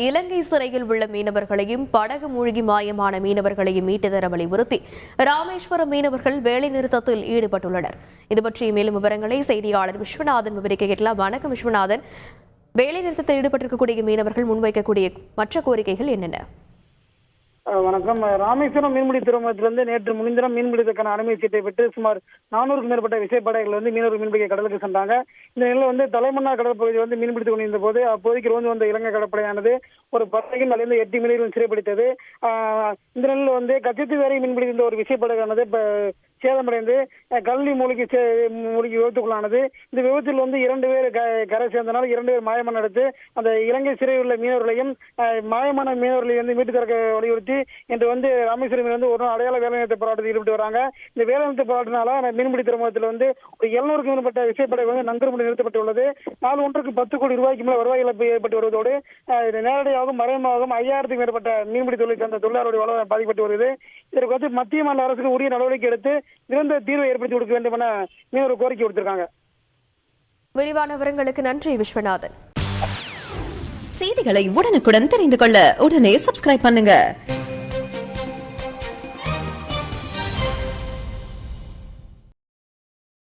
இலங்கை சிறையில் உள்ள மீனவர்களையும் படகு மூழ்கி மாயமான மீனவர்களையும் மீட்டு தர வலியுறுத்தி ராமேஸ்வரம் மீனவர்கள் வேலைநிறுத்தத்தில் ஈடுபட்டுள்ளனர். இது பற்றிய மேலும் விவரங்களை செய்தியாளர் விஸ்வநாதன் விவரிக்க கேட்கலாம். வணக்கம் விஸ்வநாதன், வேலைநிறுத்தத்தில் ஈடுபட்டிருக்கக்கூடிய மீனவர்கள் முன்வைக்கக்கூடிய மற்ற கோரிக்கைகள் என்னென்ன? வணக்கம். ராமேஸ்வரம் மீன்பிடி துறைமுகத்திலிருந்து நேற்று முன்தினம் மீன்பிடிப்பதற்கான அனுமதி சீட்டை பெற்று சுமார் 400க்கும் மேற்பட்ட விசைப்படகுகள் மீனவர்கள் மீன்பிடிக்க கடலுக்கு சென்றாங்க. இந்த நிலையில் தலைமன்னார் கடல் பகுதியில் மீன்பிடித்துக் கொண்டிருந்த போது அப்போதைக்கு வந்த இலங்கை கடற்படையானது ஒரு படகின் மேலிருந்து 8 மீனவர்கள் சிறைப்பிடித்தது. இந்த நிலையில் கச்சத்தீவு வரை மீன்பிடித்த ஒரு விசைப்படகானது சேதமடைந்து கல்லி மூழ்கி விபத்துக்குள்ளானது. இந்த விபத்தில் 2 பேர் கரை சேர்ந்தனால் 2 பேர் மாயமான எடுத்து அந்த இலங்கை சிறையில் உள்ள மீனவர்களையும் மாயமான மீனவர்களை மீட்டு தர வலியுறுத்தி இன்று ராமேஸ்வரம் ஒரு அடையாள வேலைநிறுத்த போராட்டத்தில் ஈடுபட்டு வராங்க. இந்த வேலைநிறுத்த போராட்டத்தினால மீன்பிடி துறைமுகத்தில் ஒரு 700க்கும் மேற்பட்ட விசைப்படகு நங்கூரமிட்டு நிறுத்தப்பட்டுள்ளது. நாள் ஒன்றுக்கு 10 கோடி ரூபாய்க்கு மேல் வருவாய் இழப்பு ஏற்பட்டு வருவதோடு நேரடியாகவும் மறைமுகமாகவும் 5000க்கும் மேற்பட்ட மீன்பிடி தொழிலை சேர்ந்த தொழிலாளருடைய வாழ்வாதாரம் பாதிக்கப்பட்டு வருகிறது. இதற்கு மத்திய மாநில அரசுக்கு உரிய நடவடிக்கை எடுத்து நிரந்தர தீர்வை ஏற்படுத்தி கொடுக்க வேண்டும் என மீனவர் கோரிக்கை விடுத்திருக்காங்க. விரிவான விவரங்களுக்கு நன்றி விஸ்வநாதன். செய்திகளை உடனுக்குடன் தெரிந்து கொள்ள உடனே சப்ஸ்கிரைப் பண்ணுங்க.